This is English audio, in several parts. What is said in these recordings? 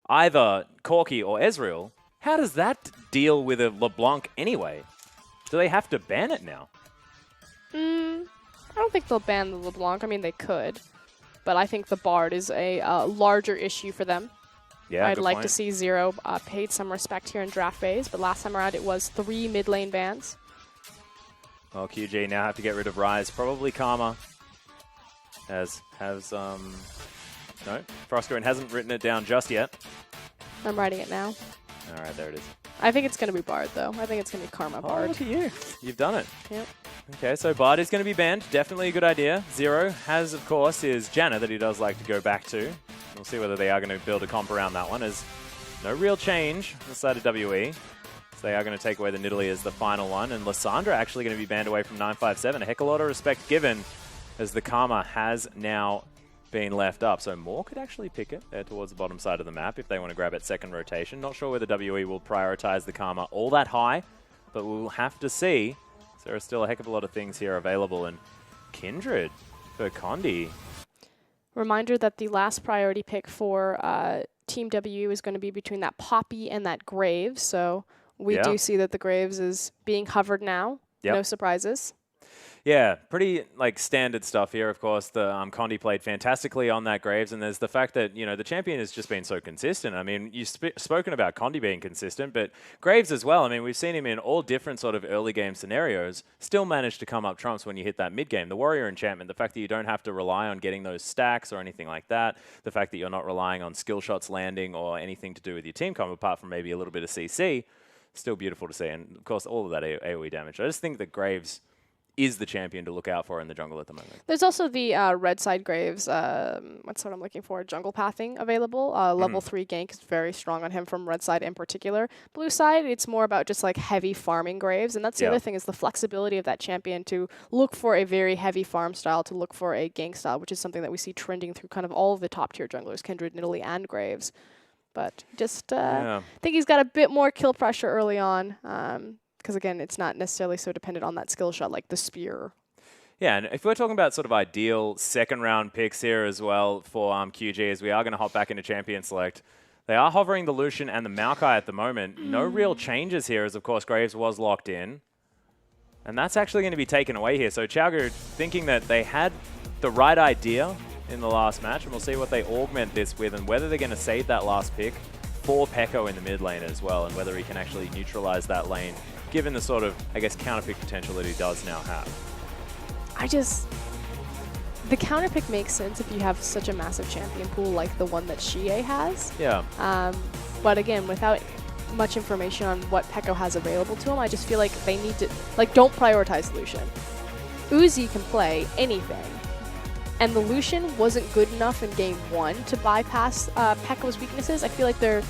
either Corki or Ezreal, how does that deal with a LeBlanc anyway? Do they have to ban it now? I don't think they'll ban the LeBlanc. I mean, they could. But I think the Bard is a larger issue for them. Yeah, I'd good like point. to see Zero paid some respect here in draft phase, but last time around it was 3 mid lane bans. Well, QG now have to get rid of Ryze. Probably Karma. No, Frostgreen hasn't written it down just yet. I'm writing it now. All right, there it is. I think it's going to be Bard, though. I think it's going to be Karma Oh, Bard. look at you. You've done it. Yep. Okay, so Bard is going to be banned. Definitely a good idea. Zero has, of course, his Janna that he does like to go back to. We'll see whether they are going to build a comp around that one, as no real change on the side of WE. So they are going to take away the Nidalee as the final one, and Lysandra actually going to be banned away from 957. A heck of a lot of respect given, as the Karma has now been left up. So Moore could actually pick it there towards the bottom side of the map if they want to grab it second rotation. Not sure whether WE will prioritize the Karma all that high, but we'll have to see. So there are still a heck of a lot of things here available, and Kindred for Condi. Reminder that the last priority pick for Team W is going to be between that Poppy and that Graves. So we do see that the Graves is being hovered now. Yep. No surprises. Yeah, pretty standard stuff here. Of course, the Condi played fantastically on that Graves, and there's the fact that the champion has just been so consistent. I mean, you've spoken about Condi being consistent, but Graves as well. I mean, we've seen him in all different sort of early game scenarios, still managed to come up trumps when you hit that mid game. The Warrior enchantment, the fact that you don't have to rely on getting those stacks or anything like that, the fact that you're not relying on skill shots landing or anything to do with your team comp apart from maybe a little bit of CC, still beautiful to see. And of course, all of that AoE damage. I just think that Graves is the champion to look out for in the jungle at the moment. There's also the red side Graves, what's what I'm looking for, jungle pathing available. Level 3 gank is very strong on him from red side in particular. Blue side, it's more about just heavy farming Graves, and that's the other thing is the flexibility of that champion to look for a very heavy farm style, to look for a gank style, which is something that we see trending through kind of all of the top tier junglers, Kindred, Nidalee, and Graves. But just think he's got a bit more kill pressure early on. Because, again, it's not necessarily so dependent on that skill shot like the spear. Yeah, and if we're talking about sort of ideal second-round picks here as well for QG, as we are going to hop back into Champion Select, they are hovering the Lucian and the Maokai at the moment. No real changes here, as, of course, Graves was locked in. And that's actually going to be taken away here. So Chowgu thinking that they had the right idea in the last match, and we'll see what they augment this with and whether they're going to save that last pick for Pekko in the mid lane as well, and whether he can actually neutralize that lane, given the sort of, I guess, counterpick potential that he does now have. The counterpick makes sense if you have such a massive champion pool like the one that Xie has. Yeah. But again, without much information on what Pekko has available to him, I just feel like they need to, don't prioritize Lucian. Uzi can play anything. And the Lucian wasn't good enough in game 1 to bypass Pekko's weaknesses. I feel like they're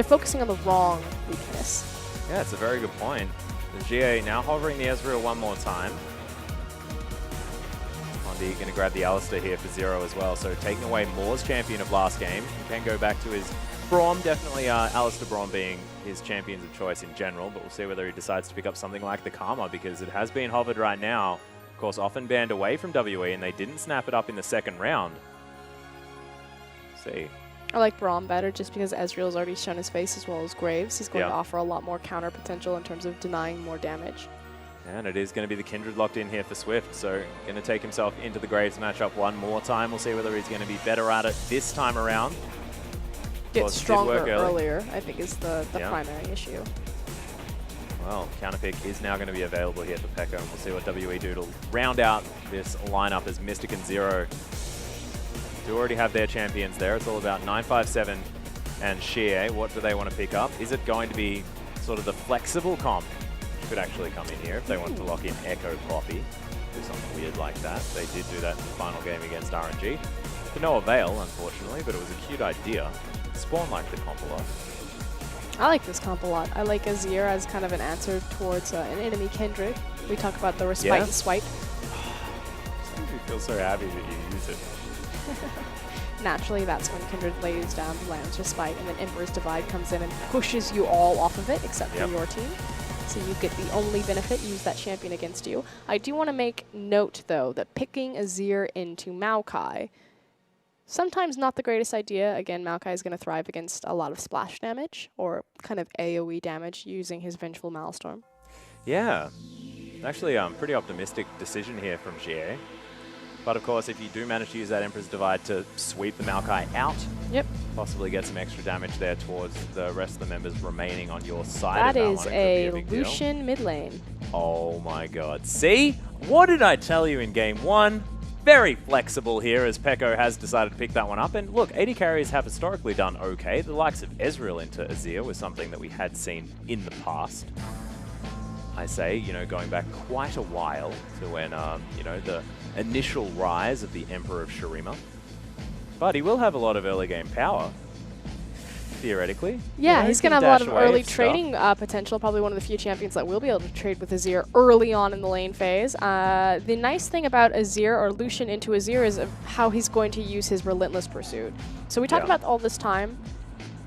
focusing on the wrong weakness. Yeah, it's a very good point. The GA now hovering the Ezreal one more time. Condi going to grab the Alistar here for Zero as well. So taking away Moore's champion of last game. He can go back to his Braum. Definitely Alistar Braum being his champions of choice in general. But we'll see whether he decides to pick up something like the Karma, because it has been hovered right now. Of course, often banned away from WE, and they didn't snap it up in the second round. Let's see. I like Braum better just because Ezreal's already shown his face as well as Graves. He's going to offer a lot more counter potential in terms of denying more damage. And it is going to be the Kindred locked in here for Swift, so going to take himself into the Graves matchup one more time. We'll see whether he's going to be better at it this time around. Get stronger earlier, I think, is the primary issue. Well, counterpick is now going to be available here for Pekko, and we'll see what WE do to round out this lineup as Mystic and Zero do already have their champions there. It's all about 957 and Xie. What do they want to pick up? Is it going to be sort of the flexible comp? Could actually come in here if they want to lock in Echo Poppy. Do something weird like that. They did do that in the final game against RNG. To no avail, unfortunately, but it was a cute idea. Spawn liked the comp a lot. I like this comp a lot. I like Azir as kind of an answer towards an enemy Kindred. We talk about the respite and swipe. You feel so happy that you use it. Naturally, that's when Kindred lays down the Lamb's Respite, and then Emperor's Divide comes in and pushes you all off of it, except for your team. So you get the only benefit, use that champion against you. I do want to make note, though, that picking Azir into Maokai Sometimes not the greatest idea. Again, Maokai is going to thrive against a lot of splash damage or kind of AoE damage using his Vengeful Maelstrom. Yeah. Actually, pretty optimistic decision here from GA. But of course, if you do manage to use that Emperor's Divide to sweep the Maokai out, yep, possibly get some extra damage there towards the rest of the members remaining on your side. That of is one. a Lucian mid lane. Oh my god. See? What did I tell you in game one? Very flexible here as Peko has decided to pick that one up. And look, AD carries have historically done okay. The likes of Ezreal into Azir was something that we had seen in the past. I say, you know, going back quite a while to when, you know, the initial rise of the Emperor of Shurima. But he will have a lot of early game power, theoretically. Yeah, you know, he's going to have a lot of early trading potential. Probably one of the few champions that will be able to trade with Azir early on in the lane phase. The nice thing about Azir or Lucian into Azir is how he's going to use his Relentless Pursuit. So we talked about all this time.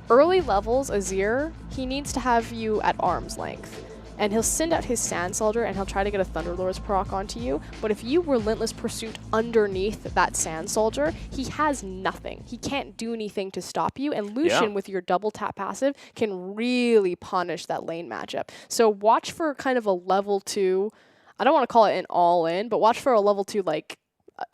Early levels, Azir, he needs to have you at arm's length. And he'll send out his Sand Soldier and he'll try to get a Thunderlord's proc onto you. But if you Relentless Pursuit underneath that Sand Soldier, he has nothing. He can't do anything to stop you. And Lucian, with your double tap passive, can really punish that lane matchup. So watch for kind of a level 2, I don't want to call it an all-in, but watch for a level 2, like,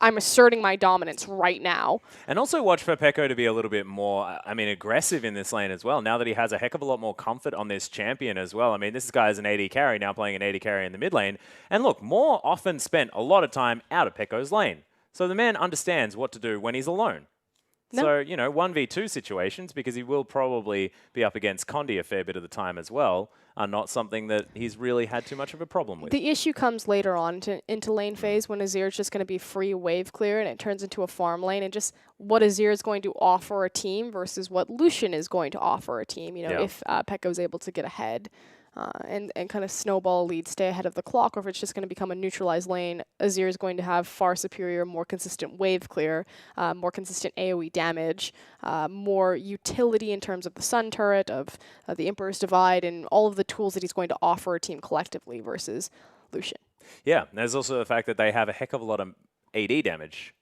I'm asserting my dominance right now. And also watch for Peko to be a little bit more, I mean, aggressive in this lane as well, now that he has a heck of a lot more comfort on this champion as well. I mean, this guy is an AD carry, now playing an AD carry in the mid lane. And look, more often spent a lot of time out of Peko's lane. So the man understands what to do when he's alone. No. So, you know, 1v2 situations, because he will probably be up against Condi a fair bit of the time as well, are not something that he's really had too much of a problem with. The issue comes later on into lane phase when Azir is just going to be free wave clear and it turns into a farm lane, and just what Azir is going to offer a team versus what Lucian is going to offer a team. You know, if Peko is able to get ahead. And kind of snowball lead, stay ahead of the clock, or if it's just going to become a neutralized lane, Azir is going to have far superior, more consistent wave clear, more consistent AoE damage, more utility in terms of the Sun Turret, of the Emperor's Divide, and all of the tools that he's going to offer a team collectively versus Lucian. Yeah, there's also the fact that they have a heck of a lot of AD damage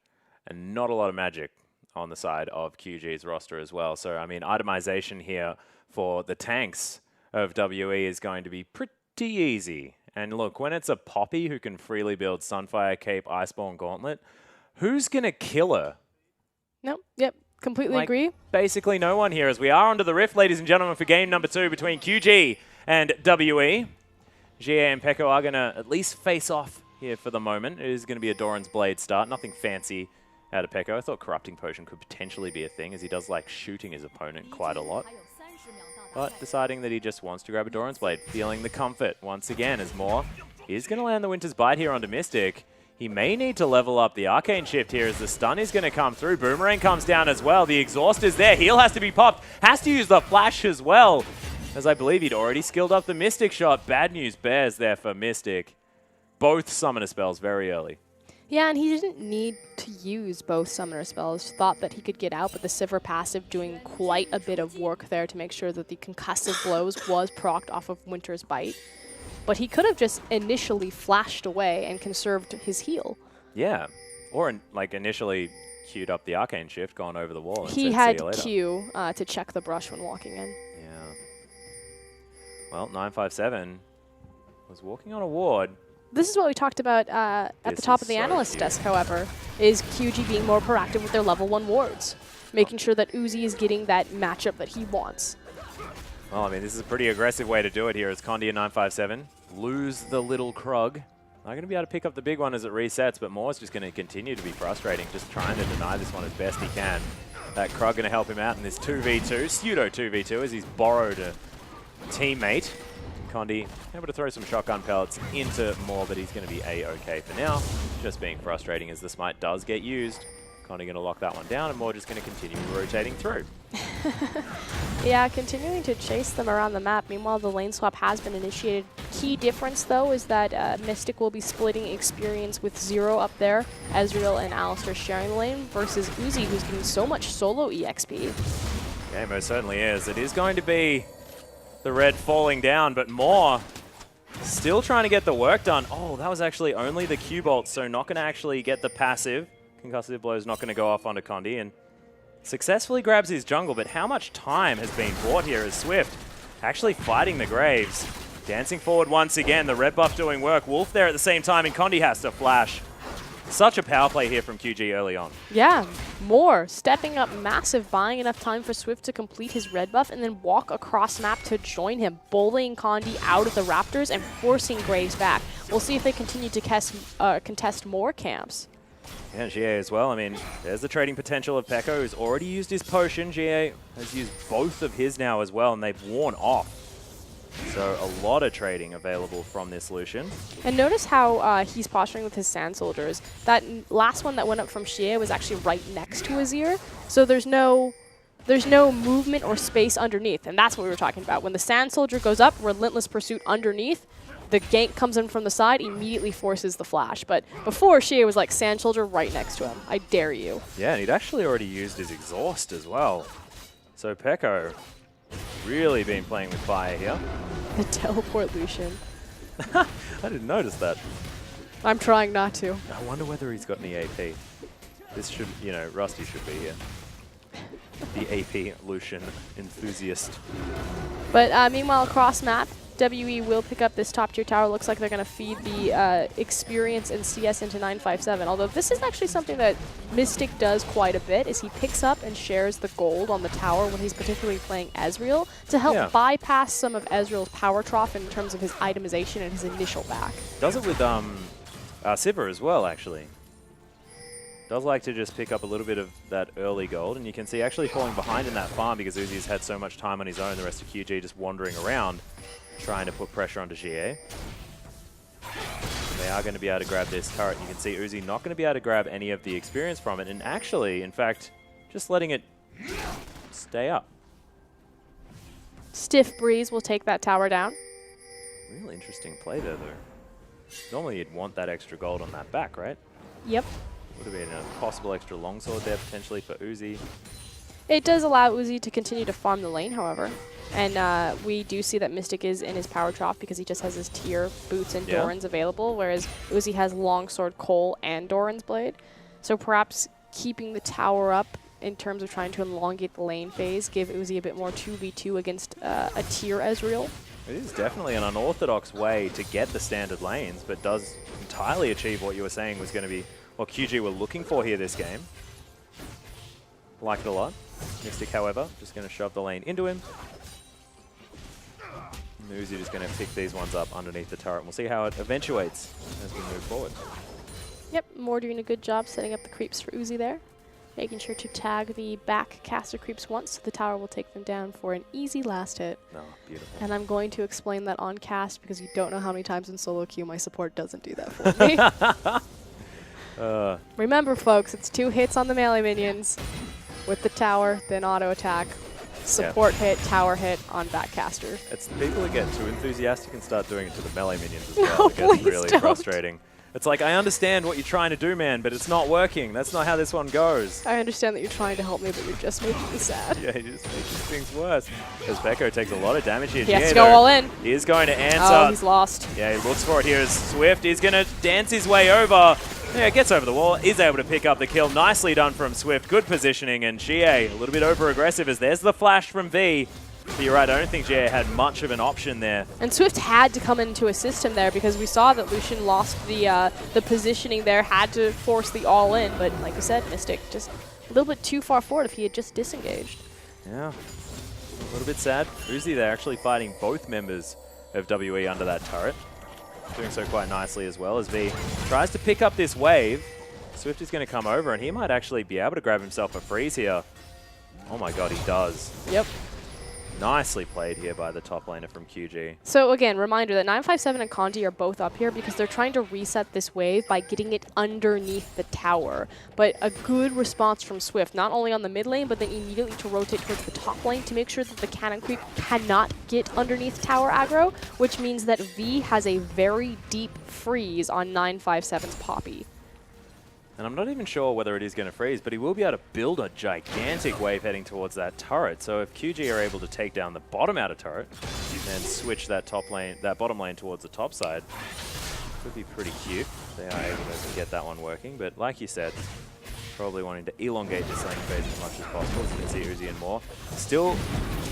and not a lot of magic on the side of QG's roster as well. So, I mean, itemization here for the tanks of WE is going to be pretty easy. And look, when it's a Poppy who can freely build Sunfire, Cape, Iceborne, Gauntlet, who's going to kill her? No, yep, completely agree. Basically no one here, as we are onto the Rift, ladies and gentlemen, for game number 2 between QG and WE. GA and Peko are going to at least face off here for the moment. It is going to be a Doran's Blade start, nothing fancy out of Peko. I thought Corrupting Potion could potentially be a thing, as he does like shooting his opponent quite a lot. But deciding that he just wants to grab a Doran's Blade, feeling the comfort once again as Moore is going to land the Winter's Bite here onto Mystic. He may need to level up the Arcane Shift here as the stun is going to come through. Boomerang comes down as well. The Exhaust is there. Heal has to be popped. Has to use the Flash as well, as I believe he'd already skilled up the Mystic shot. Bad news bears there for Mystic. Both summoner spells very early. Yeah, and he didn't need to use both summoner spells. Thought that he could get out, but the Sivir passive doing quite a bit of work there to make sure that the concussive blows was procced off of Winter's Bite. But he could have just initially flashed away and conserved his heal. Yeah, or like initially queued up the Arcane Shift, gone over the wall. And he had Q to check the brush when walking in. Yeah. Well, 957 was walking on a ward. This is what we talked about at the top of the analyst desk, however, is QG being more proactive with their level 1 wards, making sure that Uzi is getting that matchup that he wants. Well, I mean, this is a pretty aggressive way to do it here as Condi and 957 lose the little Krug. Not going to be able to pick up the big one as it resets, but Moore's just going to continue to be frustrating, just trying to deny this one as best he can. That Krug going to help him out in this 2v2, pseudo 2v2, as he's borrowed a teammate. Condi able to throw some shotgun pellets into Moore, but he's going to be A-okay for now. Just being frustrating as the smite does get used. Condi going to lock that one down, and Moore just going to continue rotating through. Yeah, continuing to chase them around the map. Meanwhile, the lane swap has been initiated. Key difference, though, is that Mystic will be splitting experience with Zero up there, Ezreal and Alistar sharing the lane, versus Uzi, who's getting so much solo EXP. Yeah, most certainly is. It is going to be the red falling down, but Moore still trying to get the work done. Oh, that was actually only the Q-Bolt, so not going to actually get the passive. Concussive Blow is not going to go off onto Condi, and successfully grabs his jungle, but how much time has been bought here as Swift actually fighting the Graves. Dancing forward once again, the red buff doing work. Wolf there at the same time, and Condi has to flash. Such a power play here from QG early on. Yeah, more. Stepping up massive, buying enough time for Swift to complete his red buff and then walk across map to join him, bullying Condi out of the Raptors and forcing Graves back. We'll see if they continue to contest more camps. Yeah, and GA as well. I mean, there's the trading potential of Pekka, who's already used his potion. GA has used both of his now as well, and they've worn off. So a lot of trading available from this Lucian. And notice how he's posturing with his Sand Soldiers. That last one that went up from Xie was actually right next to Azir. So there's no movement or space underneath. And that's what we were talking about. When the Sand Soldier goes up, Relentless Pursuit underneath, the gank comes in from the side, immediately forces the flash. But before, Xie was like Sand Soldier right next to him. I dare you. Yeah, and he'd actually already used his exhaust as well. So Pekka really been playing with fire here. The teleport Lucian. I didn't notice that. I'm trying not to. I wonder whether he's got any AP. This should, you know, Rusty should be here. The AP Lucian enthusiast. But meanwhile, across map, WE will pick up this top tier tower. Looks like they're going to feed the experience and CS into 957. Although this is actually something that Mystic does quite a bit, is he picks up and shares the gold on the tower when he's particularly playing Ezreal to help bypass some of Ezreal's power trough in terms of his itemization and his initial back. Does it with Sivir as well, actually. Does like to just pick up a little bit of that early gold, and you can see actually falling behind in that farm because Uzi's had so much time on his own, the rest of QG just wandering around, trying to put pressure onto GA. And they are going to be able to grab this turret. You can see Uzi not going to be able to grab any of the experience from it, and actually, in fact, just letting it stay up. Stiff Breeze will take that tower down. Real interesting play there, though. Normally you'd want that extra gold on that back, right? Yep. Would have been a possible extra longsword there potentially for Uzi. It does allow Uzi to continue to farm the lane, however. And we do see that Mystic is in his power trough because he just has his tier boots and Doran's available, whereas Uzi has longsword, Cole, and Doran's blade. So perhaps keeping the tower up in terms of trying to elongate the lane phase, give Uzi a bit more 2v2 against a tier Ezreal. It is definitely an unorthodox way to get the standard lanes, but does entirely achieve what you were saying was going to be what QG were looking for here this game. Like it a lot. Mystic, however, just going to shove the lane into him. Uzi just going to pick these ones up underneath the turret. We'll see how it eventuates as we move forward. Yep, Moore doing a good job setting up the creeps for Uzi there. Making sure to tag the back caster creeps once, so the tower will take them down for an easy last hit. Oh, beautiful. And I'm going to explain that on cast because you don't know how many times in solo queue my support doesn't do that for me. Remember, folks, it's 2 hits on the melee minions with the tower, then auto attack. Support hit, tower hit on backcaster. It's the people that get too enthusiastic and start doing it to the melee minions as well. It gets really frustrating. It's like, I understand what you're trying to do, man, but it's not working. That's not how this one goes. I understand that you're trying to help me, but you're just making me sad. Yeah, you're just making things worse. Because Pekka takes a lot of damage here. He has to go all in. He is going to answer. Oh, he's lost. Yeah, he looks for it here as Swift. He's going to dance his way over. Yeah, gets over the wall, is able to pick up the kill. Nicely done from Swift. Good positioning, and GA a little bit over-aggressive as there's the flash from V. But you're right, I don't think GA had much of an option there. And Swift had to come in to assist him there because we saw that Lucian lost the positioning there, had to force the all-in. But like you said, Mystic just a little bit too far forward if he had just disengaged. Yeah, a little bit sad. Uzi, they're actually fighting both members of WE under that turret. Doing so quite nicely as well as V tries to pick up this wave. Swift is going to come over and he might actually be able to grab himself a freeze here. Oh my god, he does. Yep. Nicely played here by the top laner from QG. So again, reminder that 957 and Conti are both up here because they're trying to reset this wave by getting it underneath the tower. But a good response from Swift, not only on the mid lane, but then immediately to rotate towards the top lane to make sure that the cannon creep cannot get underneath tower aggro, which means that V has a very deep freeze on 957's Poppy. And I'm not even sure whether it is going to freeze, but he will be able to build a gigantic wave heading towards that turret. So if QG are able to take down the bottom outer turret and switch that top lane, that bottom lane towards the top side, could be pretty cute. They are able to get that one working. But like you said, Probably wanting to elongate this lane phase as much as possible. As you can see, Uzi and Moore still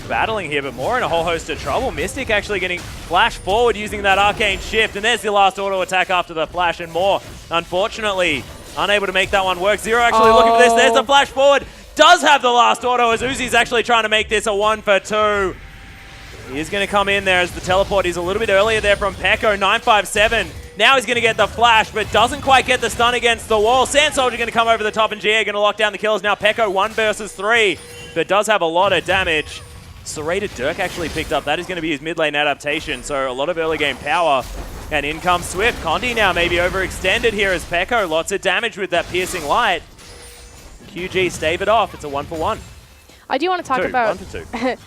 battling here, but Moore in a whole host of trouble. Mystic actually getting flashed forward using that arcane shift, and there's the last auto attack after the flash, and Moore, unfortunately, unable to make that one work. Zero actually looking for this. There's the flash forward. Does have the last auto as Uzi's actually trying to make this a 1-for-2. He is going to come in there as the teleport is a little bit earlier there from Peko. 957. Now he's going to get the flash, but doesn't quite get the stun against the wall. Sand Soldier going to come over the top, and GA going to lock down the kills. Now Peko 1 versus 3, but does have a lot of damage. Serrated Dirk actually picked up. That is going to be his mid lane adaptation, so a lot of early game power. And in comes Swift. Condi now maybe overextended here as Peko. Lots of damage with that piercing light. QG stave it off. It's a 1-for-1. I do want to talk about 1-for-2.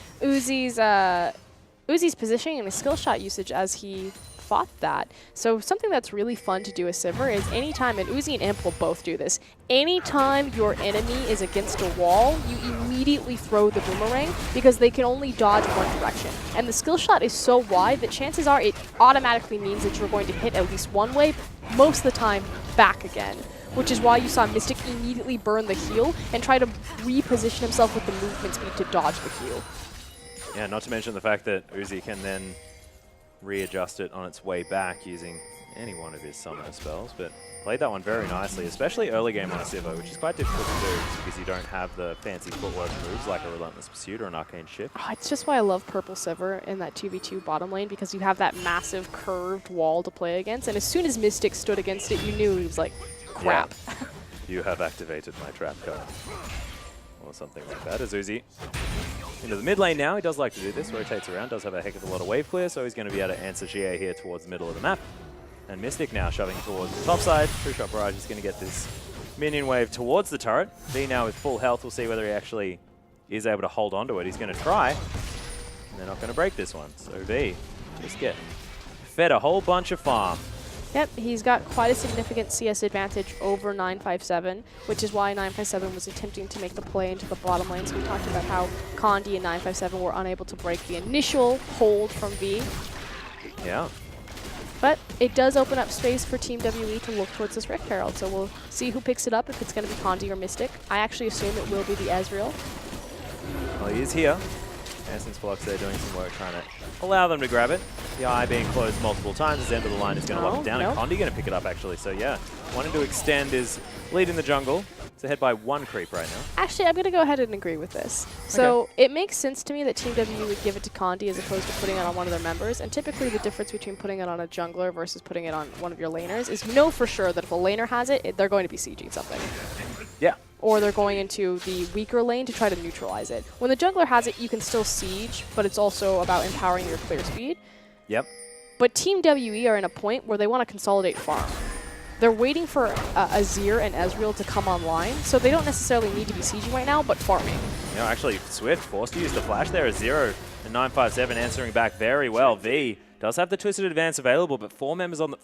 Uzi's positioning and his skill shot usage as he fought that. So something that's really fun to do as Sivir is anytime, and Uzi and Imp will both do this, anytime your enemy is against a wall, you immediately throw the boomerang because they can only dodge one direction. And the skill shot is so wide that chances are it automatically means that you're going to hit at least one wave, most of the time back again. Which is why you saw Mystic immediately burn the heal and try to reposition himself with the movement speed to dodge the heal. Yeah, not to mention the fact that Uzi can then readjust it on its way back using any one of his summoner spells, but played that one very nicely, especially early game on a Sivir, which is quite difficult to do because you don't have the fancy footwork moves like a Relentless Pursuit or an Arcane Shift. Oh, it's just why I love Purple Sivir in that 2v2 bottom lane, because you have that massive curved wall to play against, and as soon as Mystic stood against it, you knew it was like, crap. Yeah. You have activated my trap card. Or something like that. As Uzi into the mid lane now. He does like to do this, rotates around, does have a heck of a lot of wave clear, so he's going to be able to answer GA here towards the middle of the map. And Mystic now shoving towards the top side. True Shot Barrage is going to get this minion wave towards the turret. V now with full health. We'll see whether he actually is able to hold on to it. He's going to try. And they're not going to break this one. So V just get fed a whole bunch of farm. Yep, he's got quite a significant CS advantage over 957, which is why 957 was attempting to make the play into the bottom lane. So we talked about how Condi and 957 were unable to break the initial hold from V. Yeah. But it does open up space for Team WE to look towards this Rift Herald. So we'll see who picks it up, if it's going to be Condi or Mystic. I actually assume it will be the Ezreal. Well, he is here. Essence Flux there doing some work trying to allow them to grab it. The eye being closed multiple times. His end of the line is going to lock it down. And Condi going to pick it up, actually. So, yeah, wanting to extend his lead in the jungle. It's ahead by 1 creep right now. Actually, I'm going to go ahead and agree with this. So it makes sense to me that Team W would give it to Condi as opposed to putting it on one of their members. And typically the difference between putting it on a jungler versus putting it on one of your laners is you know for sure that if a laner has it, they're going to be sieging something. Yeah. Or they're going into the weaker lane to try to neutralize it. When the jungler has it, you can still siege, but it's also about empowering your clear speed. Yep. But Team WE are in a point where they want to consolidate farm. They're waiting for Azir and Ezreal to come online, so they don't necessarily need to be sieging right now, but farming. You know, actually, Swift forced to use the flash there as 0 and 957 answering back very well. V does have the Twisted Advance available, but 5 members on the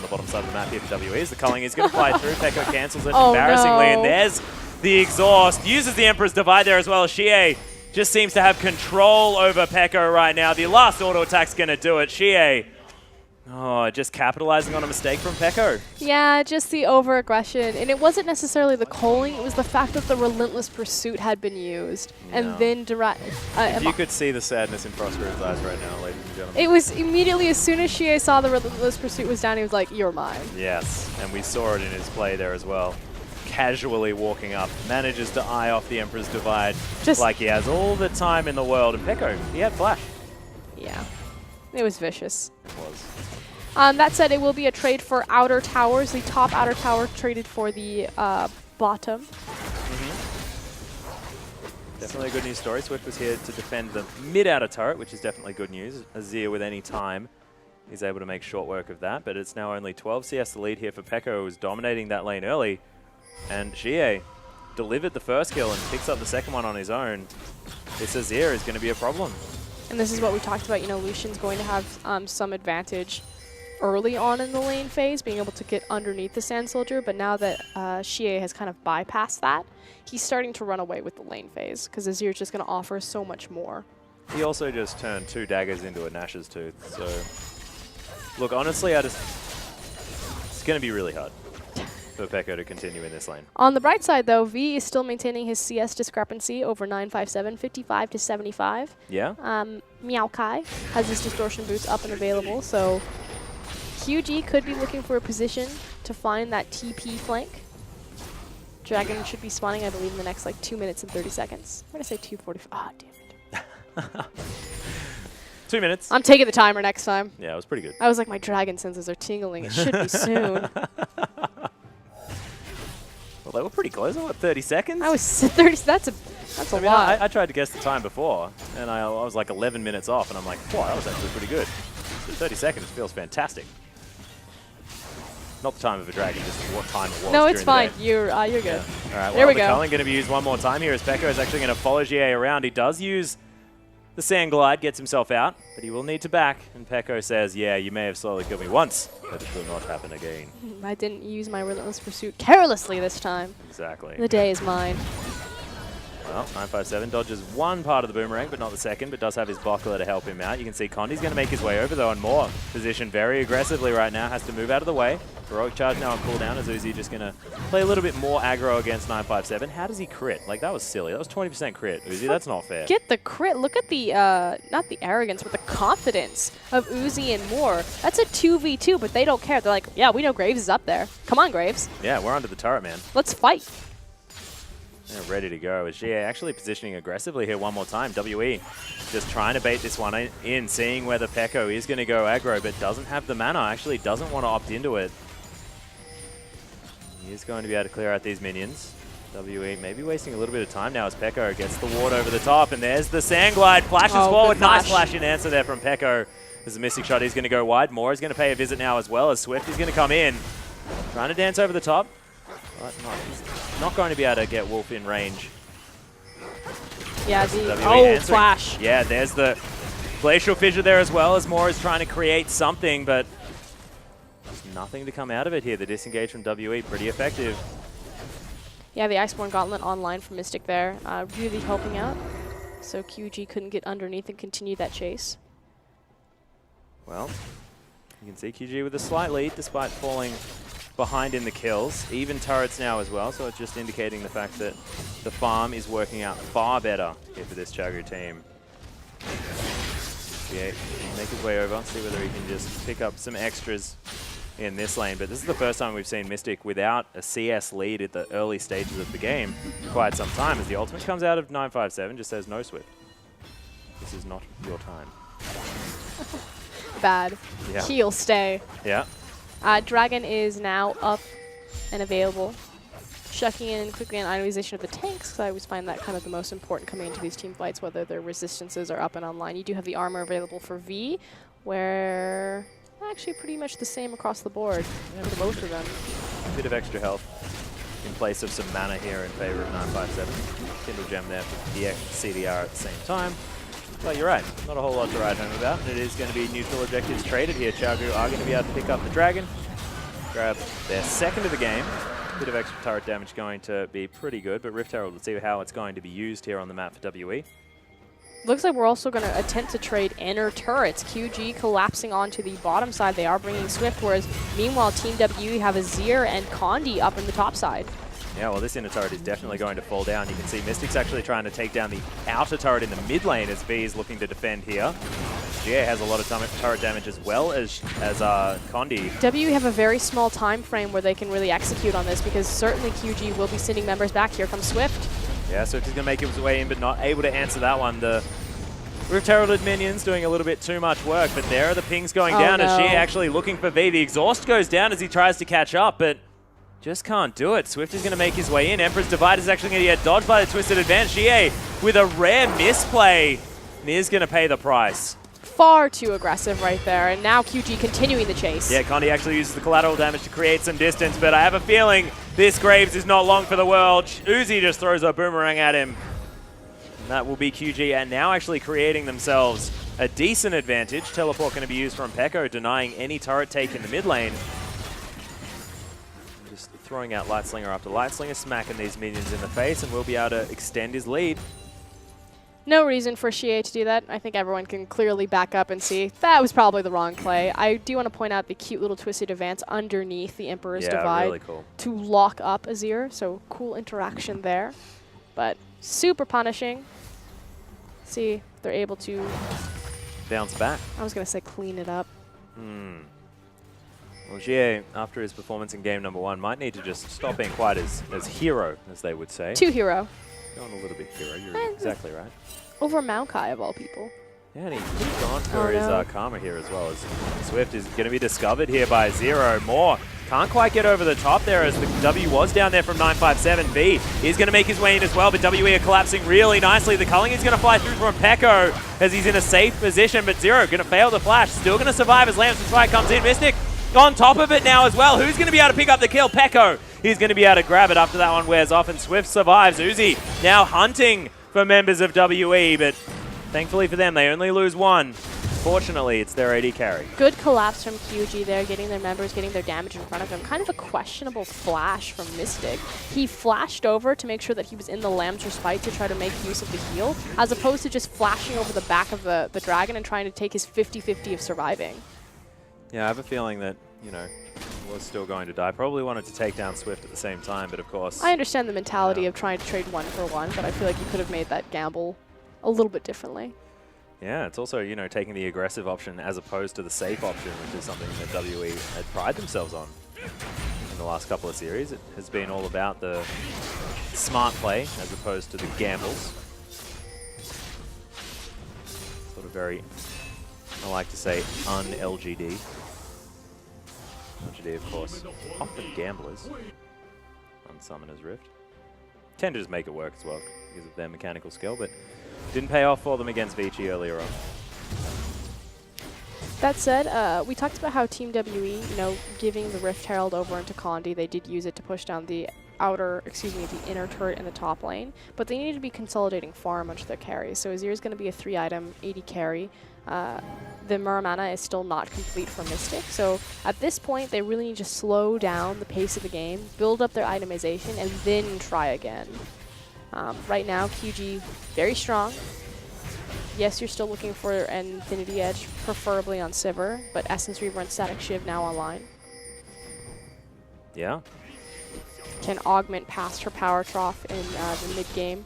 bottom side of the map here for WE as the culling is going to fly through. Peko cancels it embarrassingly, and there's the exhaust. Uses the Emperor's Divide there as well. Xie just seems to have control over Peko right now. The last auto attack's going to do it. Xie, just capitalizing on a mistake from Peko. Yeah, just the over-aggression. And it wasn't necessarily the culling, it was the fact that the Relentless Pursuit had been used. Yeah. And then if you could see the sadness in Prospero's eyes right now, ladies and gentlemen. It was immediately, as soon as Xie saw the Relentless Pursuit was down, he was like, you're mine. Yes, and we saw it in his play there as well. Casually walking up, manages to eye off the Emperor's Divide just like he has all the time in the world. And Peko, he had flash. Yeah, it was vicious. It was. That said, it will be a trade for outer towers. The top outer tower traded for the bottom. Definitely a good news story. Swift was here to defend the mid-outer turret, which is definitely good news. Azir with any time is able to make short work of that, but it's now only 12 CS the lead here for Peko, who's dominating that lane early. And Xie delivered the first kill and picks up the second one on his own. This Azir is going to be a problem. And this is what we talked about. You know, Lucian's going to have some advantage early on in the lane phase, being able to get underneath the Sand Soldier, but now that Xie has kind of bypassed that, he's starting to run away with the lane phase, because Azir's just going to offer so much more. He also just turned 2 daggers into a Nash's Tooth, so... Look, honestly, it's going to be really hard. for Peko to continue in this lane. On the bright side, though, V is still maintaining his CS discrepancy over 957, 55 to 75. Yeah? Meow Kai has his distortion boots up and available, so QG could be looking for a position to find that TP flank. Dragon should be spawning, I believe, in the next like 2 minutes and 30 seconds. I'm going to say 2:45. Ah, damn it. 2 minutes. I'm taking the timer next time. Yeah, it was pretty good. I was like, my dragon senses are tingling. It should be soon. Well, they were pretty close. What, 30 seconds? I was 30. That's a lot. I tried to guess the time before, and I was like 11 minutes off, and I'm like, wow, that was actually pretty good. So 30 seconds feels fantastic. Not the time of a dragon, just what time it was. No, it's fine. The You're good. yeah. All right, There well, we the go. culling going to be used one more time here as Peko is actually going to follow GA around. He does use the sand glide, gets himself out, but he will need to back. And Peko says, yeah, you may have slowly killed me once, but it will not happen again. I didn't use my relentless pursuit carelessly this time. Exactly. The day is mine. Well, 957 dodges one part of the boomerang, but not the second, but does have his buckler to help him out. You can see Condi's going to make his way over, though, and more. Position very aggressively right now, has to move out of the way. Heroic charge now on cooldown as Uzi just going to play a little bit more aggro against 957. How does he crit? Like, that was silly. That was 20% crit, Uzi. That's not fair. Get the crit. Look at the, not the arrogance, but the confidence of Uzi and Moore. That's a 2v2, but they don't care. They're like, yeah, we know Graves is up there. Come on, Graves. Yeah, we're under the turret, man. Let's fight. They're ready to go. As GA actually positioning aggressively here one more time. WE just trying to bait this one in, seeing whether Peko is going to go aggro, but doesn't have the mana. Actually doesn't want to opt into it. He is going to be able to clear out these minions. WE maybe wasting a little bit of time now as Peko gets the ward over the top, and there's the sand glide. Flashes forward. Nice flash in answer there from Peko. There's a Mystic shot. He's going to go wide. Moore is going to pay a visit now as well as Swift is going to come in. Trying to dance over the top. But he's not going to be able to get Wolf in range. Yeah, the flash. Yeah, there's the Glacial Fissure there as well as Moore is trying to create something, but there's nothing to come out of it here. The disengage from WE, pretty effective. Yeah, the Iceborne Gauntlet online from Mystic there, really helping out. So QG couldn't get underneath and continue that chase. Well, you can see QG with a slight lead despite falling behind in the kills. Even turrets now as well, so it's just indicating the fact that the farm is working out far better here for this Chagu team. Yeah, make his way over, see whether he can just pick up some extras in this lane. But this is the first time we've seen Mystic without a CS lead at the early stages of the game for quite some time, as the ultimate comes out of 957, just says no Swift. This is not your time. Bad. Yeah. He'll stay. Yeah. Dragon is now up and available. Checking in quickly on itemization of the tanks, because I always find that kind of the most important coming into these team fights, whether their resistances are up and online. You do have the armor available for V, where actually pretty much the same across the board for both of them. A bit of extra health in place of some mana here in favor of 957. Kindle Gem there for DX CDR at the same time. Well, you're right. Not a whole lot to write home about. It is going to be neutral objectives traded here. Chagu are going to be able to pick up the Dragon, grab their second of the game. A bit of extra turret damage going to be pretty good, but Rift Herald, let's see how it's going to be used here on the map for WE. Looks like we're also going to attempt to trade inner turrets. QG collapsing onto the bottom side. They are bringing Swift, whereas meanwhile Team WE have Azir and Condi up in the top side. Yeah, well, this inner turret is definitely going to fall down. You can see Mystic's actually trying to take down the outer turret in the mid lane as V is looking to defend here. GA has a lot of turret damage as well as Condi. WE have a very small time frame where they can really execute on this, because certainly QG will be sending members back. Here comes Swift. Yeah, Swift is going to make his way in, but not able to answer that one. The Rift Heralded minions doing a little bit too much work, but there are the pings going down as GA actually looking for V. The exhaust goes down as he tries to catch up, but just can't do it. Swift is going to make his way in. Emperor's Divide is actually going to get dodged by the Twisted Advance. GA with a rare misplay and is going to pay the price. Far too aggressive right there, and now QG continuing the chase. Yeah, Condi actually uses the collateral damage to create some distance, but I have a feeling this Graves is not long for the world. Uzi just throws a boomerang at him. And that will be QG, and now actually creating themselves a decent advantage. Teleport going to be used from Peko, denying any turret take in the mid lane. Just throwing out Lightslinger after Lightslinger, smacking these minions in the face, and we'll be able to extend his lead. No reason for Xie to do that. I think everyone can clearly back up and see that was probably the wrong play. I do want to point out the cute little twisted advance underneath the Emperor's Divide really cool. to lock up Azir. So cool interaction there. But super punishing. See if they're able to bounce back. I was going to say clean it up. Well, Xie, after his performance in game number 1, might need to just stop being quite as hero, as they would say. Too hero. Going a little bit hero, you're exactly right. Over Maokai, of all people. Yeah, and he's gone for his Karma here as well. As Swift is going to be discovered here by Zero. More can't quite get over the top there as the W was down there from 957. V is going to make his way in as well, but WE are collapsing really nicely. The culling is going to fly through from Peko as he's in a safe position, but Zero going to fail the flash. Still going to survive as Lamb's Fight comes in. Mystic on top of it now as well. Who's going to be able to pick up the kill? Peko. He's going to be able to grab it after that one wears off, and Swift survives. Uzi now hunting for members of WE, but thankfully for them, they only lose one. Fortunately, it's their AD carry. Good collapse from QG there, getting their members, getting their damage in front of them. Kind of a questionable flash from Mystic. He flashed over to make sure that he was in the Lamb's Respite to try to make use of the heal, as opposed to just flashing over the back of the dragon and trying to take his 50-50 of surviving. Yeah, I have a feeling that, you know, was still going to die. Probably wanted to take down Swift at the same time, but of course... I understand the mentality of trying to trade 1 for 1, but I feel like you could have made that gamble a little bit differently. Yeah, it's also, you know, taking the aggressive option as opposed to the safe option, which is something that WE had prided themselves on in the last couple of series. It has been all about the smart play as opposed to the gambles. Sort of very, I like to say, un-LGD. LGD, of course, often gamblers on Summoner's Rift. Tend to just make it work as well because of their mechanical skill, but didn't pay off for them against Vici earlier on. That said, we talked about how Team WE, you know, giving the Rift Herald over into Condi, they did use it to push down the the inner turret in the top lane, but they needed to be consolidating farm onto their carries. So Azir is going to be a 3-item 80 carry. The Muramana is still not complete for Mystic, so at this point they really need to slow down the pace of the game, build up their itemization, and then try again. Right now, QG very strong. Yes, you're still looking for an Infinity Edge, preferably on Sivir, but Essence Reaver and Static Shiv now online. Yeah. Can augment past her power trough in the mid-game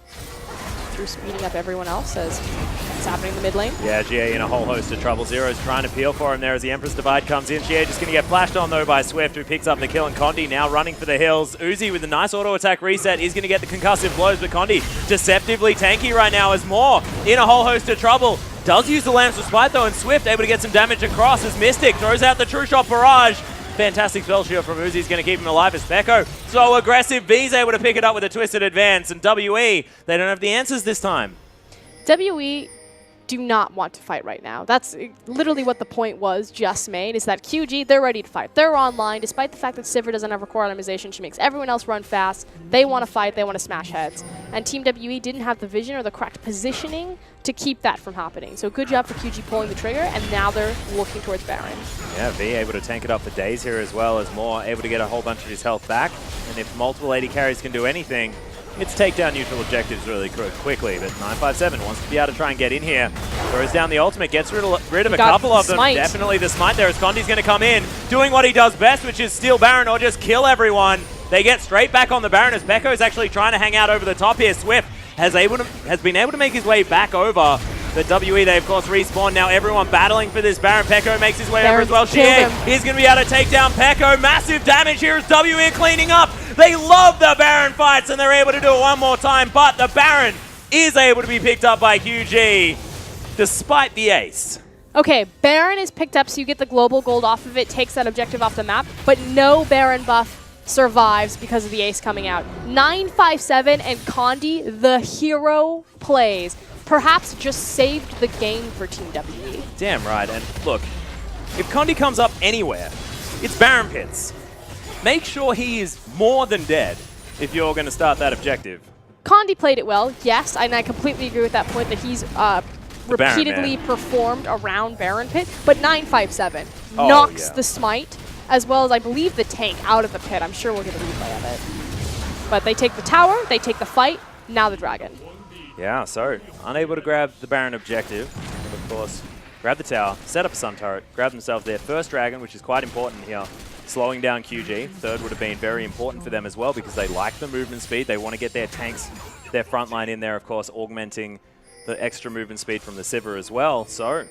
through speeding up everyone else, as it's happening in the mid lane. Yeah, GA in a whole host of trouble. Zero's trying to peel for him there as the Empress Divide comes in. GA just going to get flashed on though by Swift, who picks up the kill, and Condi now running for the hills. Uzi with a nice auto attack reset is going to get the concussive blows, but Condi deceptively tanky right now as More in a whole host of trouble. Does use the Lamb's Respite though, and Swift able to get some damage across as Mystic throws out the True Shot Barrage. Fantastic spell shield from Uzi is going to keep him alive as Peko so aggressive. V's able to pick it up with a twisted advance, and WE, they don't have the answers this time. WE do not want to fight right now. That's literally what the point was just made, is that QG, they're ready to fight. They're online, despite the fact that Sivir doesn't have a core itemization. She makes everyone else run fast. They want to fight. They want to smash heads. And Team WE didn't have the vision or the correct positioning to keep that from happening. So good job for QG pulling the trigger, and now they're looking towards Baron. Yeah, V able to tank it up for days here as well, as More able to get a whole bunch of his health back. And if multiple AD carries can do anything, it's take down neutral objectives really quickly, but 957 wants to be able to try and get in here. Throws down the ultimate, gets rid of a couple of them. Smite. Definitely the smite there as Condi's going to come in, doing what he does best, which is steal Baron or just kill everyone. They get straight back on the Baron as Peko is actually trying to hang out over the top here. Swift has been able to make his way back over. The WE, they of course respawn. Now everyone battling for this Baron. Peko makes his way over as well. Xie is going to be able to take down Peko. Massive damage here as WE cleaning up. They love the Baron fights, and they're able to do it one more time, but the Baron is able to be picked up by QG, despite the ace. Okay, Baron is picked up, so you get the global gold off of it, takes that objective off the map, but no Baron buff survives because of the ace coming out. 957 and Condi, the hero plays, perhaps just saved the game for Team WE. Damn right, and look, if Condi comes up anywhere, it's Baron pits. Make sure he is more than dead if you're going to start that objective. Condi played it well, yes, and I completely agree with that point that he's repeatedly performed around Baron Pit, but 957 knocks the smite, as well as I believe the tank, out of the pit. I'm sure we'll get a replay of it. But they take the tower, they take the fight, now the dragon. Yeah, so unable to grab the Baron objective. But of course, grab the tower, set up a Sun turret, grab themselves their first dragon, which is quite important here. Slowing down QG. Third would have been very important for them as well because they like the movement speed. They want to get their tanks, their front line in there, of course, augmenting the extra movement speed from the Sivir as well. So,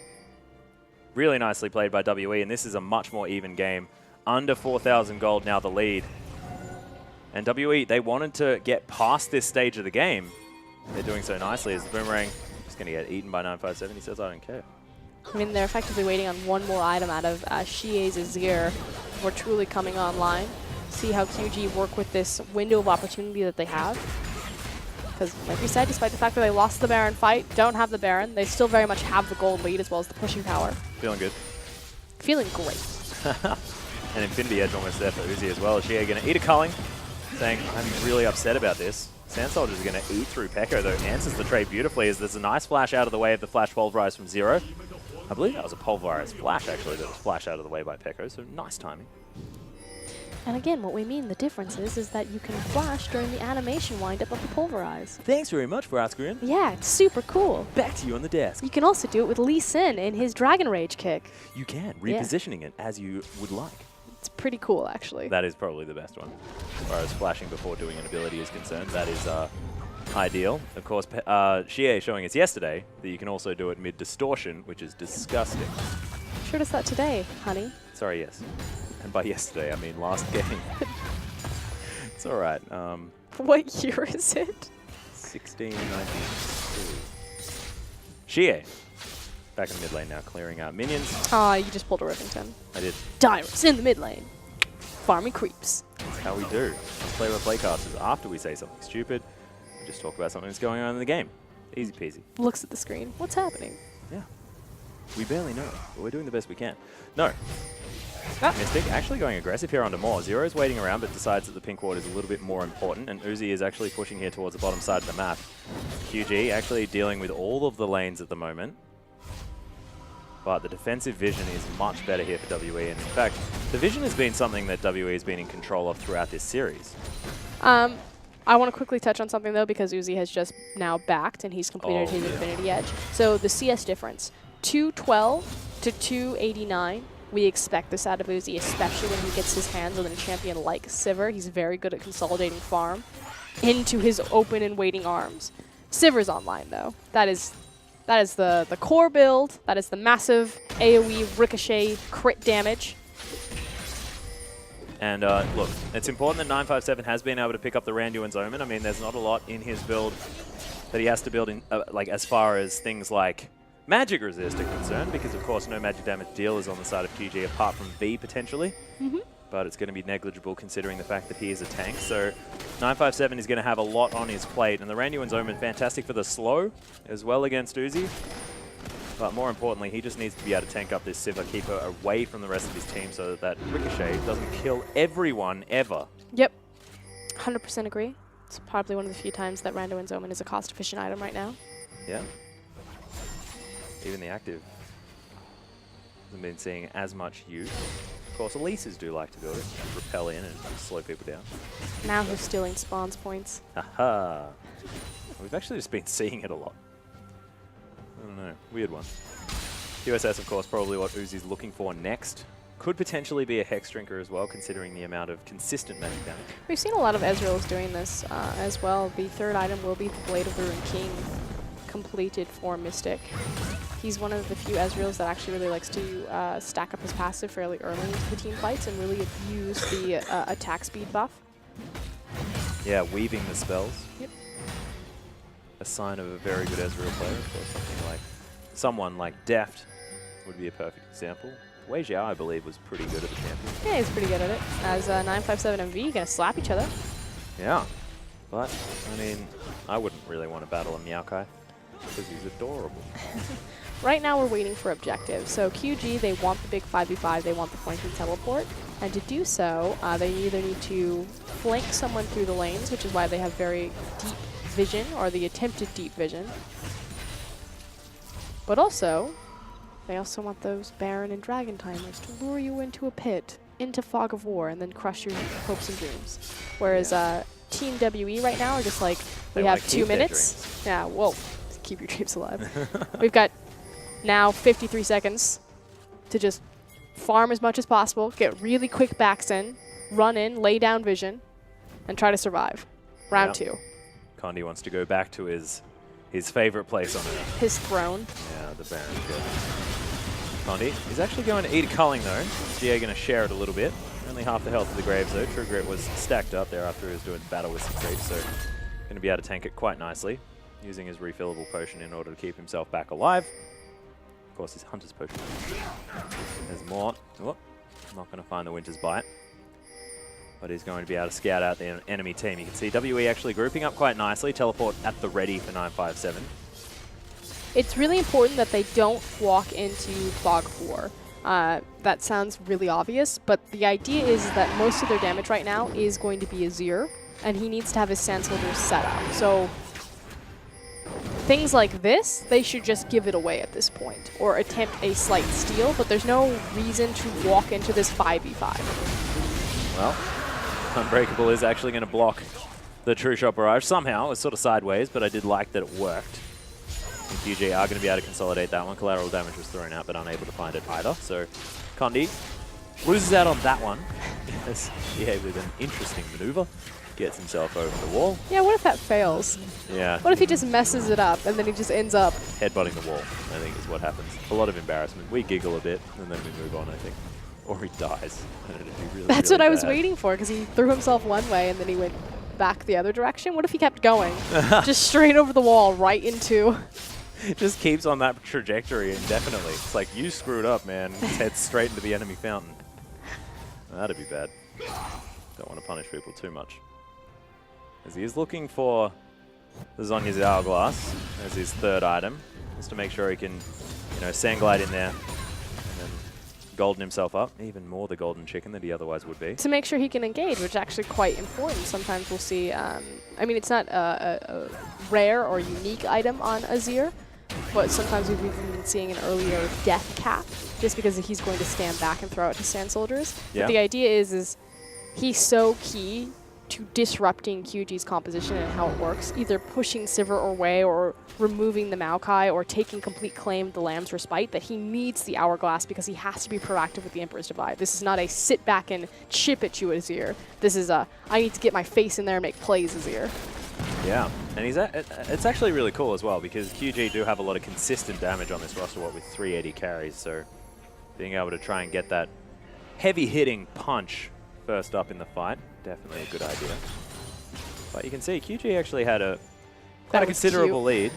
really nicely played by WE, and this is a much more even game. Under 4,000 gold now the lead. And WE, they wanted to get past this stage of the game. They're doing so nicely as the Boomerang is going to get eaten by 957. He says, I don't care. I mean, they're effectively waiting on one more item out of Xie's Azir before truly coming online. See how QG work with this window of opportunity that they have. Because, like we said, despite the fact that they lost the Baron fight, don't have the Baron, they still very much have the gold lead as well as the pushing power. Feeling good. Feeling great. And Infinity Edge almost there for Uzi as well. Xie going to eat a culling, saying, I'm really upset about this. Sand Soldiers are going to eat through Pekko, though answers the trade beautifully as there's a nice flash out of the way of the flash pulverize from Zero. I believe that was a pulverized flash, actually, that was flashed out of the way by Pekko, so nice timing. And again, what we mean, the difference is that you can flash during the animation windup of the pulverize. Thanks very much for asking. Yeah, it's super cool. Back to you on the desk. You can also do it with Lee Sin in his Dragon Rage kick. You can, repositioning it as you would like. It's pretty cool, actually. That is probably the best one. As far as flashing before doing an ability is concerned, that is ideal. Of course, Xie showing us yesterday that you can also do it mid-distortion, which is disgusting. Showed us that today, honey. Sorry, yes. And by yesterday, I mean last game. It's all right. What year is it? 1692. Xie. Back in the mid lane now, clearing out minions. Ah, you just pulled a Rivington. I did. Dyrus in the mid lane. Farming creeps. That's how we do. Play by playcasters. After we say something stupid, we just talk about something that's going on in the game. Easy peasy. Looks at the screen. What's happening? Yeah. We barely know, but we're doing the best we can. No. Ah. Mystic actually going aggressive here onto Moore. Zero's waiting around, but decides that the pink ward is a little bit more important, and Uzi is actually pushing here towards the bottom side of the map. QG actually dealing with all of the lanes at the moment. But the defensive vision is much better here for WE, and in fact, the vision has been something that WE has been in control of throughout this series. I want to quickly touch on something, though, because Uzi has just now backed, and he's completed his Infinity Edge. So the CS difference, 212 to 289. We expect this out of Uzi, especially when he gets his hands on a champion like Sivir. He's very good at consolidating farm into his open and waiting arms. Sivir's online, though. That is the core build. That is the massive AoE ricochet crit damage. And look, it's important that 957 has been able to pick up the Randuin's Omen. I mean, there's not a lot in his build that he has to build in, like as far as things like magic resist are concerned, because of course no magic damage deal is on the side of QG apart from V potentially. But it's going to be negligible considering the fact that he is a tank. So 957 is going to have a lot on his plate, and the Randuin's Omen fantastic for the slow as well against Uzi. But more importantly, he just needs to be able to tank up this Sivir, keep her away from the rest of his team so that Ricochet doesn't kill everyone ever. Yep, 100% agree. It's probably one of the few times that Randuin's Omen is a cost-efficient item right now. Yeah. Even the active hasn't been seeing as much use. Of course, Elises do like to build it, repel in and slow people down. Now who's stealing spawns points? Haha. We've actually just been seeing it a lot. I don't know. Weird one. QSS, of course, probably what Uzi's looking for next. Could potentially be a Hex Drinker as well, considering the amount of consistent magic damage. We've seen a lot of Ezreals doing this as well. The third item will be the Blade of the Ruined King, completed for Mystic. He's one of the few Ezreals that actually really likes to stack up his passive fairly early into the team fights and really abuse the attack speed buff. Yeah, weaving the spells. Yep. A sign of a very good Ezreal player. Of course, someone like Deft would be a perfect example. Wei Xiao, I believe, was pretty good at the champion. Yeah, he's pretty good at it. As 957 and V gonna slap each other. Yeah, but I mean, I wouldn't really want to battle a Maokai because he's adorable. Right now we're waiting for objective. So QG, they want the big 5v5, they want the flanking teleport. And to do so, they either need to flank someone through the lanes, which is why they have very deep vision, or the attempted deep vision. But also, they also want those Baron and Dragon timers to lure you into a pit, into Fog of War, and then crush your hopes and dreams. Whereas Team WE right now are just like, We have 2 minutes. Yeah, well, keep your dreams alive. We've got now 53 seconds to just farm as much as possible, get really quick backs in, run in, lay down vision, and try to survive. Round 2. Condi wants to go back to his favorite place on Earth. His throne. Yeah, the Baron pit. Condi, he's actually going to eat a culling though. GA going to share it a little bit. Only half the health of the Graves though. True Grit was stacked up there after he was doing battle with some creeps, so going to be able to tank it quite nicely, using his refillable potion in order to keep himself back alive. Of course, his Hunter's potion. There's more. Oh, not going to find the Winter's Bite. But he's going to be able to scout out the enemy team. You can see WE actually grouping up quite nicely. Teleport at the ready for 957. It's really important that they don't walk into Fog 4. That sounds really obvious, but the idea is that most of their damage right now is going to be Azir, and he needs to have his Sand Soldiers set up. So things like this, they should just give it away at this point, or attempt a slight steal, but there's no reason to walk into this 5v5. Well, Unbreakable is actually going to block the True Shot Barrage. Somehow, it was sort of sideways, but I did like that it worked. And QG are going to be able to consolidate that one. Collateral damage was thrown out, but unable to find it either. So Condi loses out on that one. Yes, yeah, with an interesting maneuver. Gets himself over the wall. Yeah, what if that fails? Yeah. What if he just messes it up and then he just ends up headbutting the wall, I think is what happens. A lot of embarrassment. We giggle a bit, and then we move on, I think. Or he dies. And it'd be really, That's really what I was bad. waiting for, because he threw himself one way and then he went back the other direction. What if he kept going? Just straight over the wall, right into... It just keeps on that trajectory indefinitely. It's like, you screwed up, man. Head straight into the enemy fountain. That'd be bad. Don't want to punish people too much. As he is looking for the Zhonya's Hourglass as his third item, just to make sure he can, you know, Sand Glide in there and then golden himself up, even more the golden chicken than he otherwise would be. To make sure he can engage, which is actually quite important. Sometimes we'll see, I mean, it's not a rare or unique item on Azir, but sometimes we've even been seeing an earlier death cap, just because he's going to stand back and throw out his Sand Soldiers. Yeah. But the idea is he's so key to disrupting QG's composition and how it works, either pushing Sivir away or removing the Maokai or taking complete claim of the Lamb's Respite, that he needs the Hourglass because he has to be proactive with the Emperor's Divide. This is not a sit back and chip at you Azir. This is a, I need to get my face in there and make plays Azir. Yeah, and it's actually really cool as well, because QG do have a lot of consistent damage on this roster, what with 380 carries, so being able to try and get that heavy-hitting punch first up in the fight, definitely a good idea. But you can see QG actually had quite a considerable lead.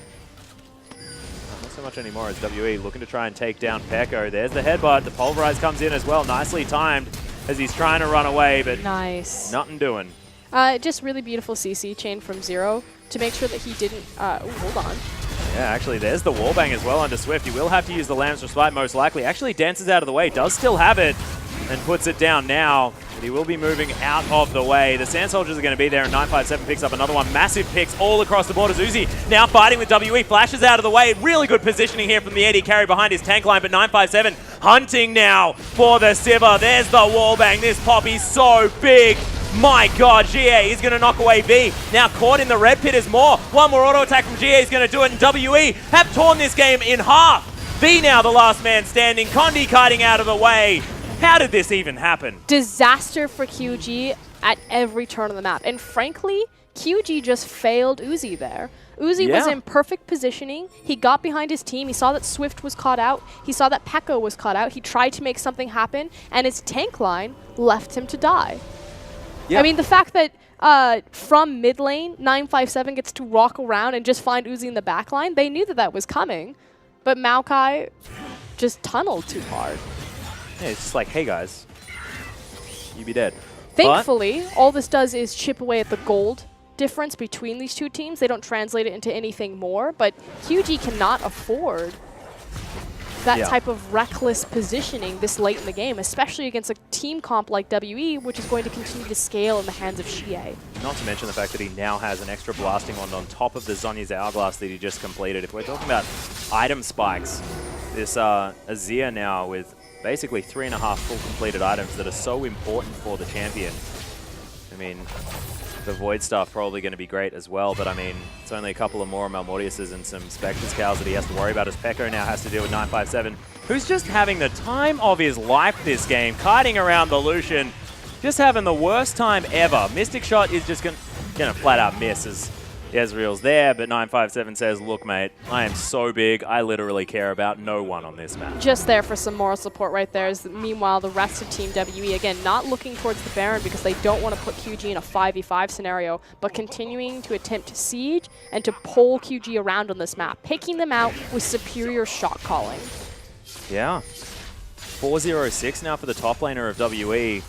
Not so much anymore as WE looking to try and take down Pekko. There's the headbutt. The Pulverize comes in as well, nicely timed as he's trying to run away, but nice. Nothing doing. Just really beautiful CC chain from Zero to make sure that he didn't... ooh, hold on. Yeah, actually, there's the wallbang as well under Swift. He will have to use the Lamb's Respite most likely. Actually dances out of the way, does still have it, and puts it down now. But he will be moving out of the way. The Sand Soldiers are going to be there, and 957 picks up another one. Massive picks all across the board as Uzi now fighting with WE. Flashes out of the way. Really good positioning here from the AD carry behind his tank line, but 957 hunting now for the Sivir. There's the wallbang. This Poppy's so big. My God, GA is going to knock away V. Now caught in the red pit is more. One more auto attack from GA is going to do it, and WE have torn this game in half. V now the last man standing. Condi kiting out of the way. How did this even happen? Disaster for QG at every turn of the map. And frankly, QG just failed Uzi there. Uzi was in perfect positioning. He got behind his team. He saw that Swift was caught out. He saw that Pekko was caught out. He tried to make something happen, and his tank line left him to die. Yep. I mean, the fact that from mid lane, 957 gets to walk around and just find Uzi in the back line, they knew that that was coming, but Maokai just tunneled too hard. Yeah, it's just like, hey guys, you be dead. Thankfully, all this does is chip away at the gold difference between these two teams. They don't translate it into anything more, but QG cannot afford that type of reckless positioning this late in the game, especially against a team comp like WE, which is going to continue to scale in the hands of Xie. Not to mention the fact that he now has an extra blasting wand on top of the Zhonya's Hourglass that he just completed. If we're talking about item spikes, this Azir now with basically 3.5 full completed items that are so important for the champion. I mean, The Void stuff probably going to be great as well, but I mean, it's only a couple of more Malmortiuses and some Spectre's cows that he has to worry about as Pekko now has to deal with 957, who's just having the time of his life this game, kiting around the Lucian, just having the worst time ever. Mystic Shot is just going to flat out miss as Ezreal's there, but 957 says, look, mate, I am so big, I literally care about no one on this map. Just there for some moral support right there. Meanwhile, the rest of Team WE, again, not looking towards the Baron because they don't want to put QG in a 5v5 scenario, but continuing to attempt to siege and to pull QG around on this map, picking them out with superior shot calling. Yeah. 4-0-6 now for the top laner of WE.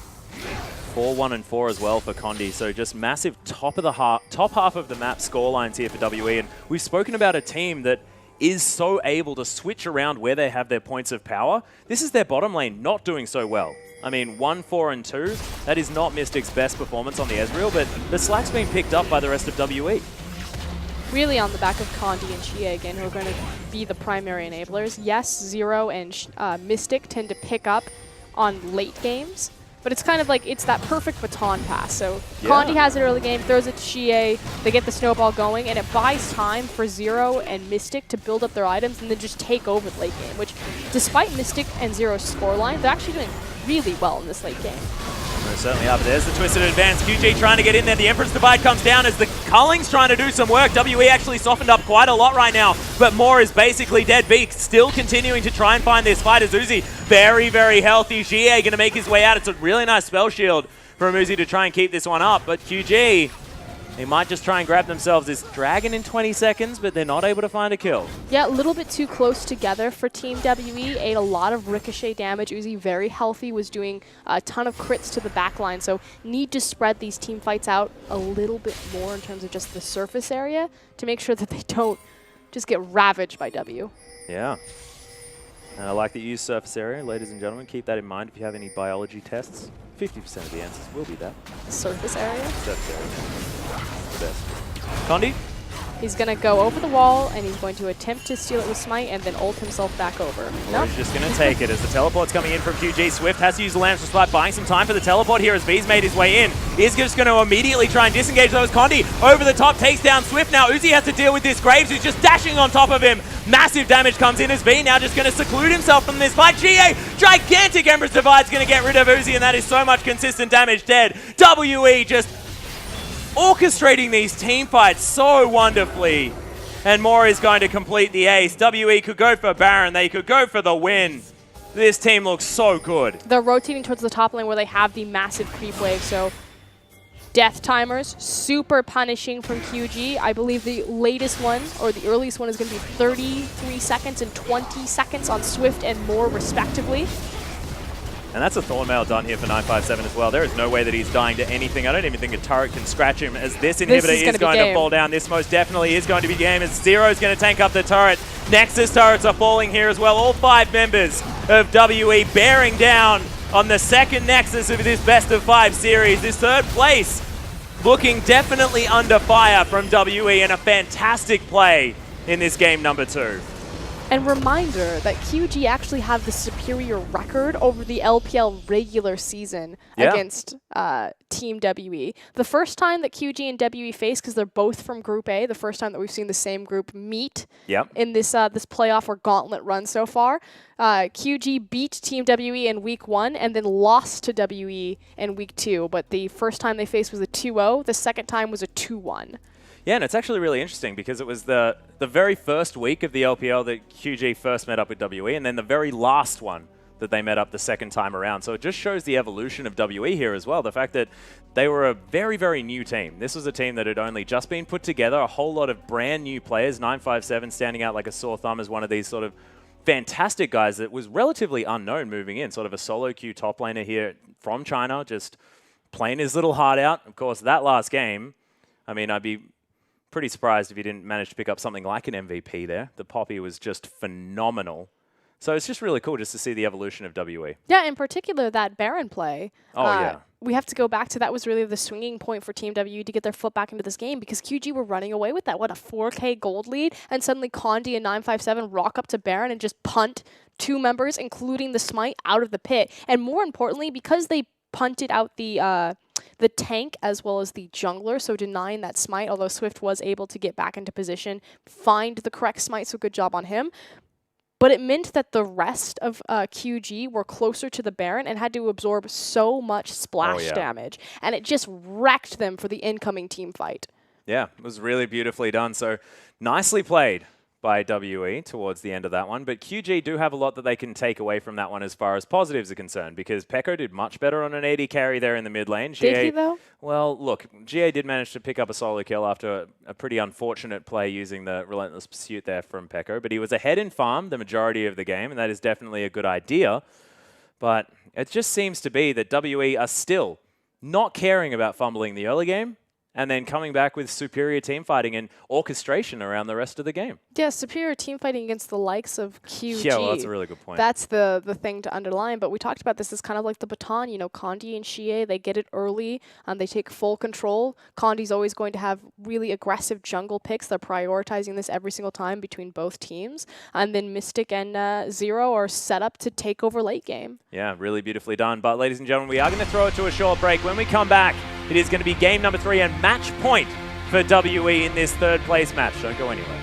4-1-4 as well for Condi, so just massive top half of the map scorelines here for WE, and we've spoken about a team that is so able to switch around where they have their points of power. This is their bottom lane not doing so well. I mean, 1-4-2, that is not Mystic's best performance on the Ezreal, but the slack's been picked up by the rest of WE. Really on the back of Condi and Xie again, who are going to be the primary enablers. Yes, Zero and Mystic tend to pick up on late games, but it's kind of like, it's that perfect baton pass. So yeah. Condi has it early game, throws it to Xie, they get the snowball going, and it buys time for Zero and Mystic to build up their items and then just take over the late game, which despite Mystic and Zero's scoreline, they're actually doing really well in this late game. They certainly are, but there's the twisted advance. QG trying to get in there. The Emperor's Divide comes down as the Culling's trying to do some work. WE actually softened up quite a lot right now, but Moore is basically dead beat. Still continuing to try and find this fight as Uzi. Very, very healthy. Xie going to make his way out. It's a really nice spell shield from Uzi to try and keep this one up, but QG, they might just try and grab themselves this dragon in 20 seconds, but they're not able to find a kill. Yeah, a little bit too close together for Team WE. Ate a lot of ricochet damage. Uzi very healthy, was doing a ton of crits to the backline, so need to spread these team fights out a little bit more in terms of just the surface area to make sure that they don't just get ravaged by W. Yeah. And I like that you use surface area, ladies and gentlemen. Keep that in mind if you have any biology tests. 50% of the answers will be that. Surface area? Surface area. The best. Condi? He's going to go over the wall, and he's going to attempt to steal it with Smite, and then ult himself back over. Nope. He's just going to take it as the teleport's coming in from QG. Swift has to use the Lance for Spite, buying some time for the teleport here as V's made his way in. He's just going to immediately try and disengage those. Condi over the top, takes down Swift. Now Uzi has to deal with this. Graves who's just dashing on top of him. Massive damage comes in as V now just going to seclude himself from this fight. GA, gigantic Emperor's Divide's going to get rid of Uzi, and that is so much consistent damage dead. WE just orchestrating these team fights so wonderfully. And Moore is going to complete the ace. WE could go for Baron. They could go for the win. This team looks so good. They're rotating towards the top lane where they have the massive creep wave, so death timers, super punishing from QG. I believe the latest one, or the earliest one, is going to be 33 seconds and 20 seconds on Swift and Moore, respectively. And that's a Thornmail done here for 957 as well. There is no way that he's dying to anything. I don't even think a turret can scratch him as this inhibitor is going to fall down. This most definitely is going to be game as Zero's going to tank up the turret. Nexus turrets are falling here as well. All 5 members of WE bearing down on the second Nexus of this best of 5 series. This third place looking definitely under fire from WE, and a fantastic play in this game number 2. And reminder that QG actually have the superior record over the LPL regular season against Team WE. The first time that QG and WE faced, because they're both from Group A, the first time that we've seen the same group meet in this this playoff or gauntlet run so far, QG beat Team WE in Week 1 and then lost to WE in Week 2. But the first time they faced was a 2-0. The second time was a 2-1. Yeah, and it's actually really interesting because it was the very first week of the LPL that QG first met up with WE, and then the very last one that they met up the second time around. So it just shows the evolution of WE here as well. The fact that they were a very, very new team. This was a team that had only just been put together, a whole lot of brand new players, 957 standing out like a sore thumb as one of these sort of fantastic guys that was relatively unknown moving in, sort of a solo queue top laner here from China, just playing his little heart out. Of course, that last game, I mean, I'd be pretty surprised if he didn't manage to pick up something like an MVP there. The Poppy was just phenomenal. So it's just really cool just to see the evolution of WE. Yeah, in particular, that Baron play. Oh, yeah. We have to go back to that was really the swinging point for Team WE to get their foot back into this game because QG were running away with that. What, a 4K gold lead? And suddenly Condi and 957 rock up to Baron and just punt 2 members, including the Smite, out of the pit. And more importantly, because they punted out the the tank as well as the jungler, so denying that smite, although Swift was able to get back into position, find the correct smite, so good job on him. But it meant that the rest of QG were closer to the Baron and had to absorb so much splash damage. And it just wrecked them for the incoming team fight. Yeah, it was really beautifully done. So nicely played by WE towards the end of that one. But QG do have a lot that they can take away from that one as far as positives are concerned, because Peko did much better on an AD carry there in the mid lane. Did he, though? Well, look, GA did manage to pick up a solo kill after a pretty unfortunate play using the Relentless Pursuit there from Peko. But he was ahead in farm the majority of the game, and that is definitely a good idea. But it just seems to be that WE are still not caring about fumbling the early game, and then coming back with superior team fighting and orchestration around the rest of the game. Yeah, superior team fighting against the likes of QG. Yeah, well, that's a really good point. That's the thing to underline. But we talked about this as kind of like the baton. You know, Condi and Xie, they get it early, and they take full control. Condi's always going to have really aggressive jungle picks. They're prioritizing this every single time between both teams. And then Mystic and Zero are set up to take over late game. Yeah, really beautifully done. But ladies and gentlemen, we are going to throw it to a short break. When we come back, it is going to be game number 3 and match point for WE in this third place match. Don't go anywhere.